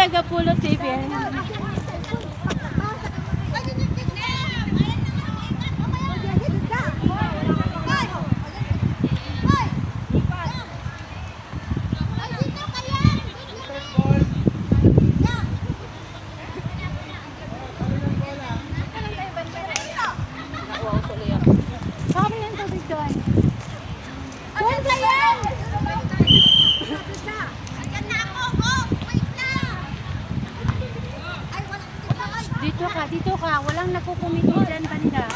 Tagapulo TV. Sabi ng tubig doon. Doon kayo! Dito ka. Walang nagkukumiti dyan banda.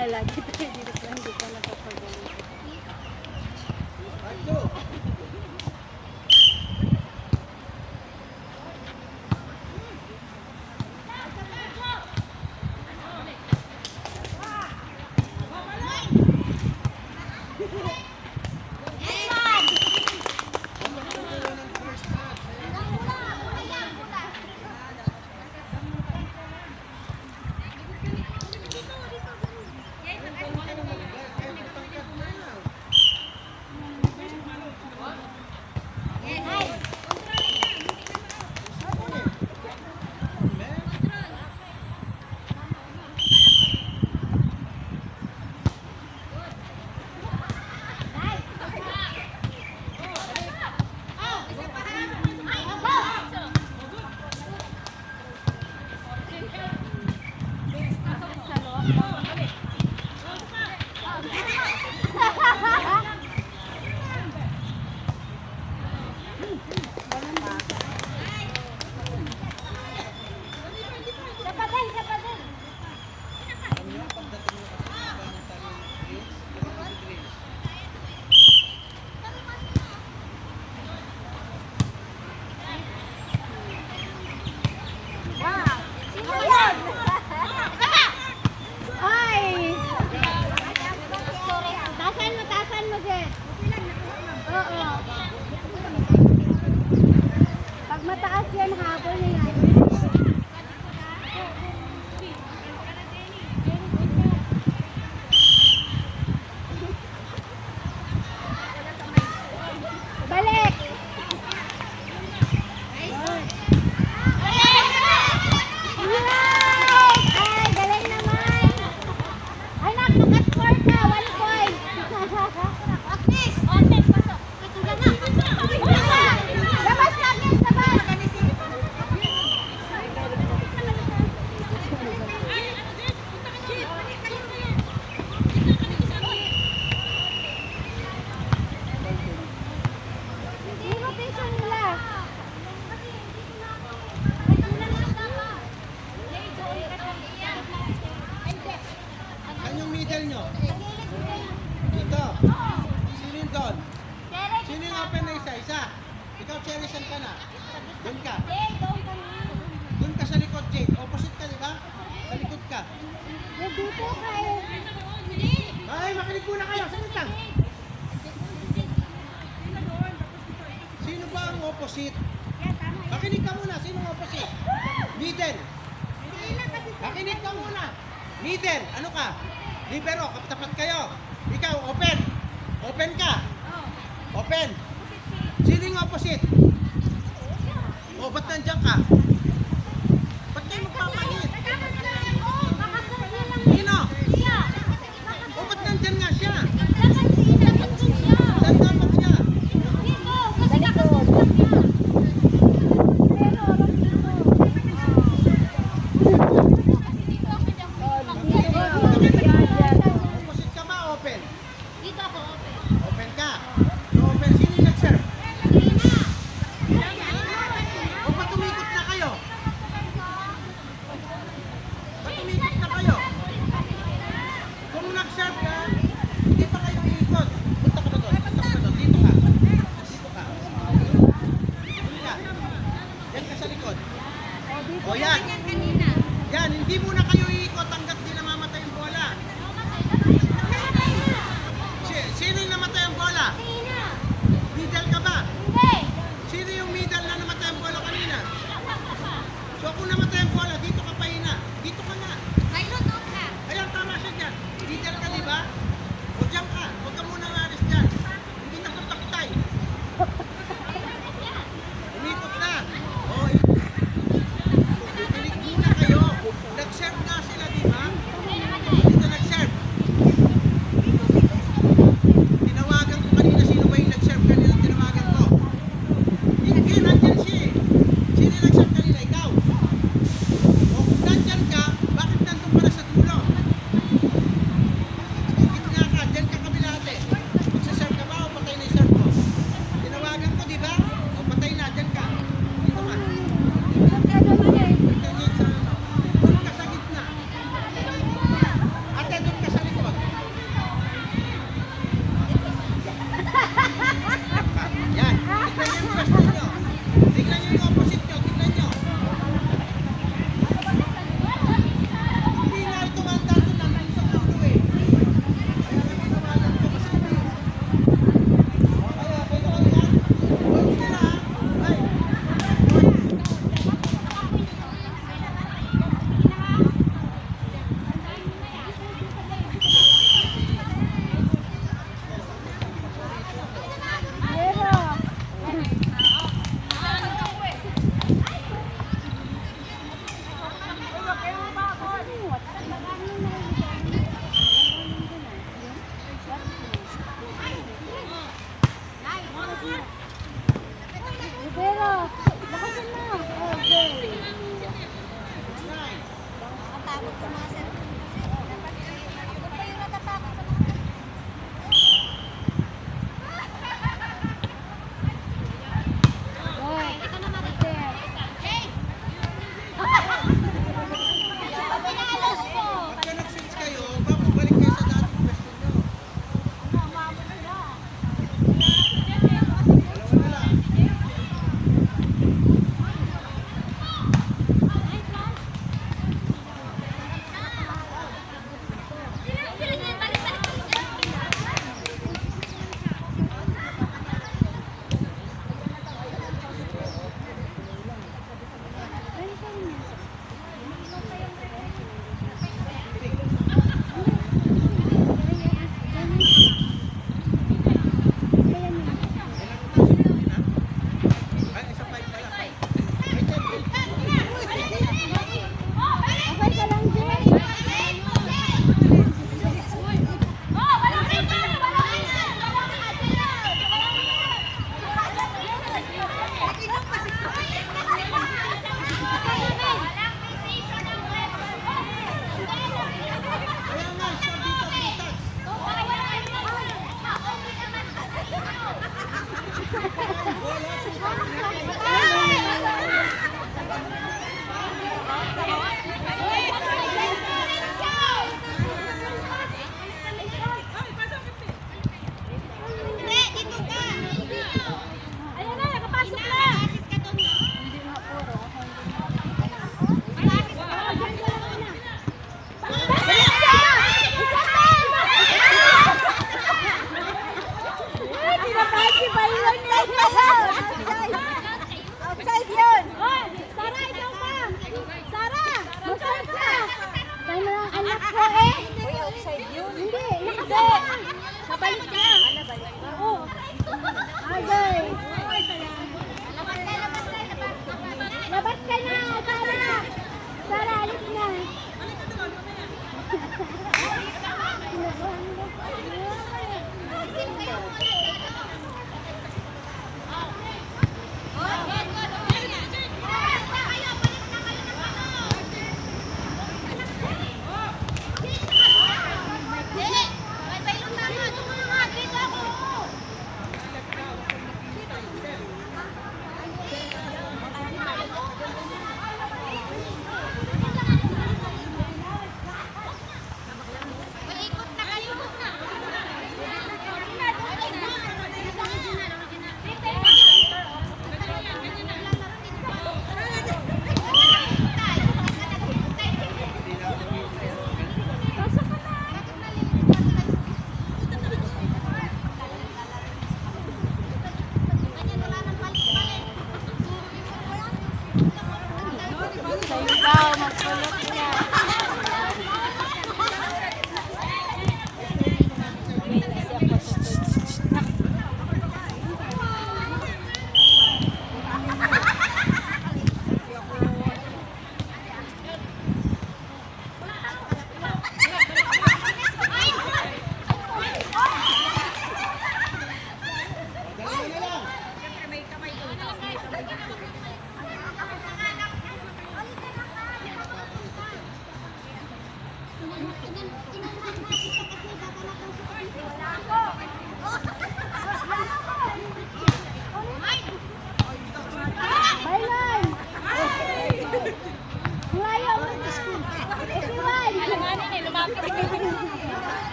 Lagi tayo dito lang dito nakapagaling. yan hapon na yan. Balik! Ay, galing naman! Ay, nakaka-score ka! 1 point! Labas na, Agnes! Labas! Yung rotation nila. Saan yung middle nyo? Dito. Sino yung doon? Sino yung open na isa? Isa. Ikaw, Cherisan ka na. Doon ka. Doon ka sa likod, Jake. Opposite ka, di ba? Sa likod ka. Dito kayo. Ay, makinig muna kayo. Saglit lang. Sino ba ang opposite? Makinig ka muna. Sino ang opposite? Middle. Makinig ka muna. Middle. Ano ka? Libero. Kapatapat kayo. Ikaw, open. Open ka. Open. Sino yung opposite? O, ba't nandiyan ka? Ba't kayo magpapalit? Sino? O, ba't nandyan nga siya? Saan dapat siya? Opposite ka ba? Open. Open ka. So, open. Sino yung nag-serve? O, ba't tumikot na kayo? Ba't tumikot na kayo? Kung nag-serve ka, hindi pa kayo iikot. Punta ka na doon. Punta ka na doon. Dito ka. Dito ka. Dito ka. Yan ka sa likod. O, yan. Yan. Hindi muna kayo iikot hanggat di namamatay yung bola. Sino yung namatay ang bola? Middle ka ba? Sino yung middle na namatay ang bola kanina? So kung namatay ang bola, dito ka pahina. Dito ka na. Ayan, tama siya dyan. Middle ka, di ba? O dyan ka. Huwag ka muna alis dyan. Hindi na sa taktay. Umikot na. O, kinig muna kayo. Nag-serve na sila, di ba?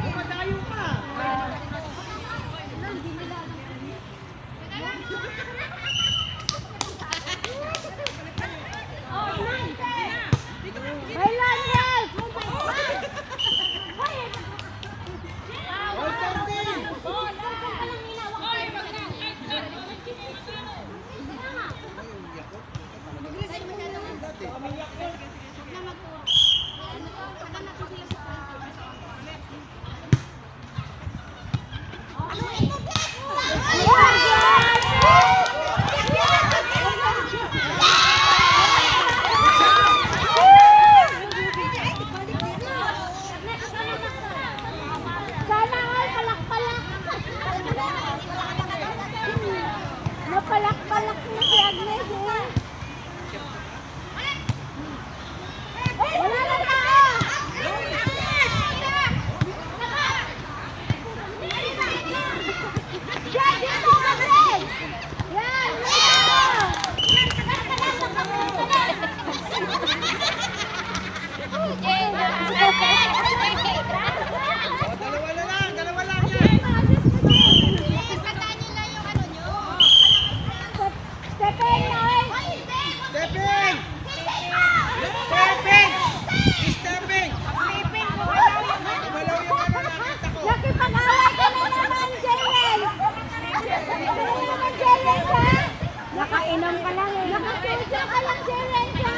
Dumadayo ka. Kailan yan? All standing. Sana ay palak-palak. Napalak-palak na si Agnes eh. Wala na tao! Yan, dito ka rin! Yan, Dalawa lang yan. Stephen, oy! Stepping! Stepping! Stepping! Gumalaw yung ano, nakita ko. Nakipag-away ka na naman, Jelen! Jelen, ha? Nakainom ka lang eh. Nakasuja ka lang, Jelen, ha?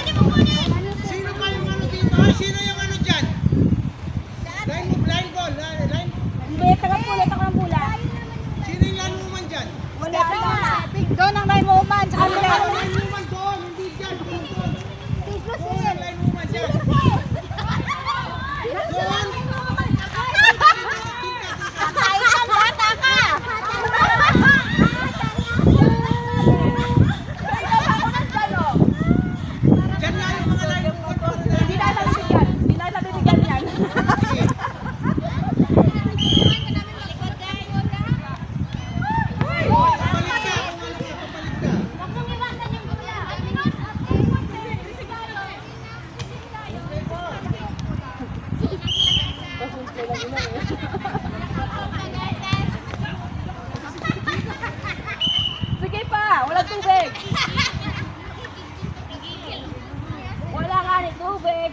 Sino pa yung ano dito? Ay, sino yung ano dyan? Line ball. Line. Hindi, taga-pula, taga-pula. Sino yung line woman dyan? Wala na. Doon ang line woman. Sa Ano kanila. yung line woman doon? Hindi dyan. Doon. Doon ang line woman dyan. Doon. Kakaitan bata ka. Dyan nga yung mga line woman doon. Hindi na tayo bibigyan. Hindi na tayo bibigyan yan. Sige. Papalit ka. Papalit ka. Sige pa, walang tubig. Wala nga ni tubig.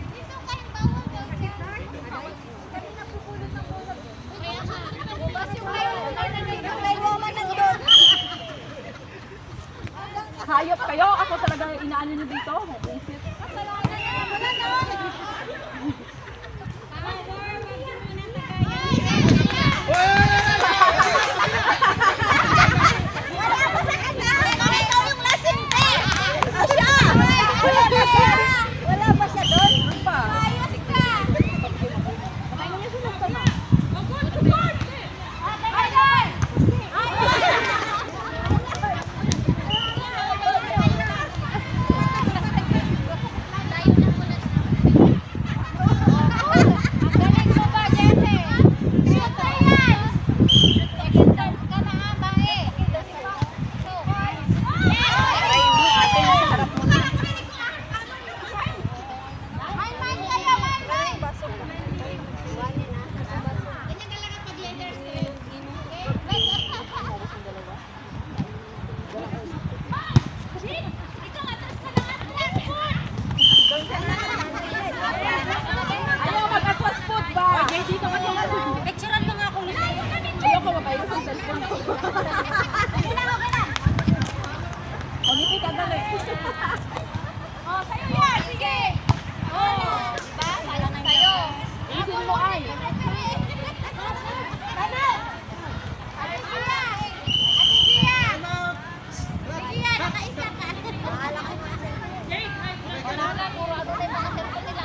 Hayop kayo, ako talaga inaano niyo dito. Isip. Wala pa siya doon? Pa. Ayos ka. Kamain niyo sila sa ma. Ayaw mag-atwas food ba? Okay, dito ka dito. Picturean mo nga ako nito. Ayaw ko mabayo sa cellphone ko. Okay na. Pag-ipit ka dali. Oh, sa'yo yan. Sige. Oh, diba? Salang sa'yo. Isin mo ay. Sana. Ate Gia. Ate Gia. Ate Gia, nakaisa ka. Bahala ka mga cellphone. Wala, puro ano na yung mga cellphone nila.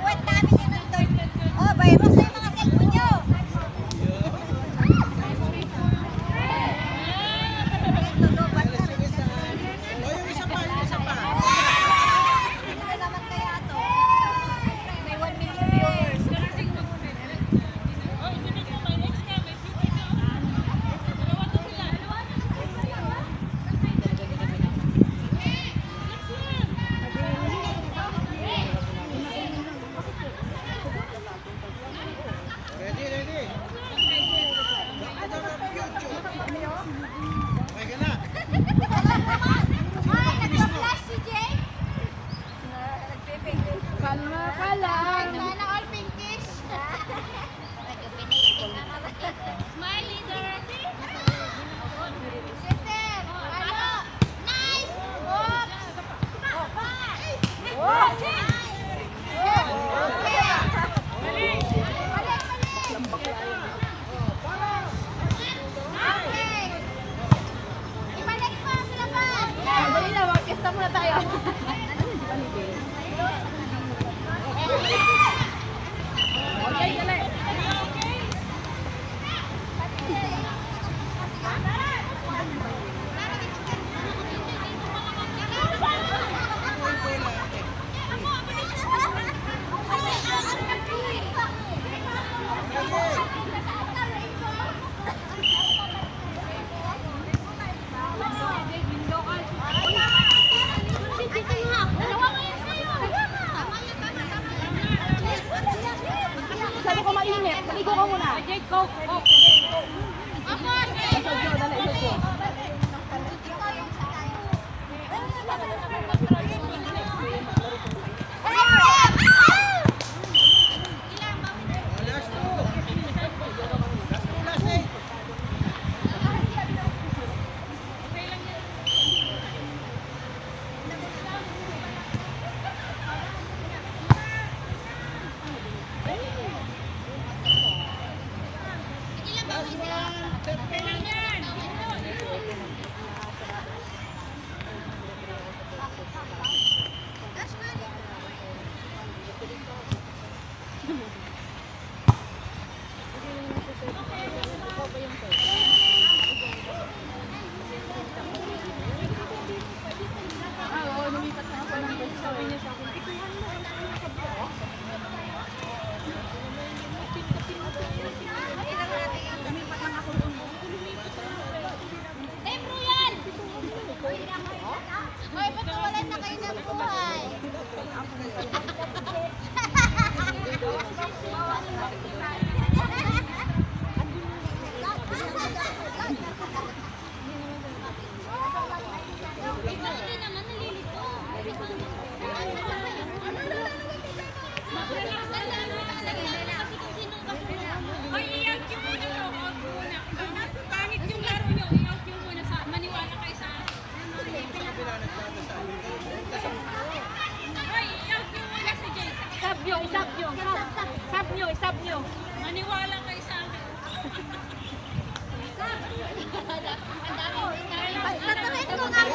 Wait namin yun nandun. Oh, virus na yung mga cellphone nyo. masyado ka mainit. Maligo ka muna. Jade, go. Go. Isog nyo, dali, isog nyo. Last two. Last eight. Last one. Oo, lumipat na ako ng bus. Sabi niya sa akin, ituhan mo. Lumipat lang ako doon. Tembro yan! Hoy, ba't nawalan na kayo ng buhay? Ikaw din naman nalilito. Kasi kung sinong kasunod. Hoy, i-out yung muna to. Out muna. Pangit yung laro nyo. I-out yung muna. Maniwala kayo sa akin. Hoy, i-out yung muna si Jay. Isab nyo, isab nyo. Isab nyo, isab nyo. Maniwala kayo sa akin. Tatarin ko nga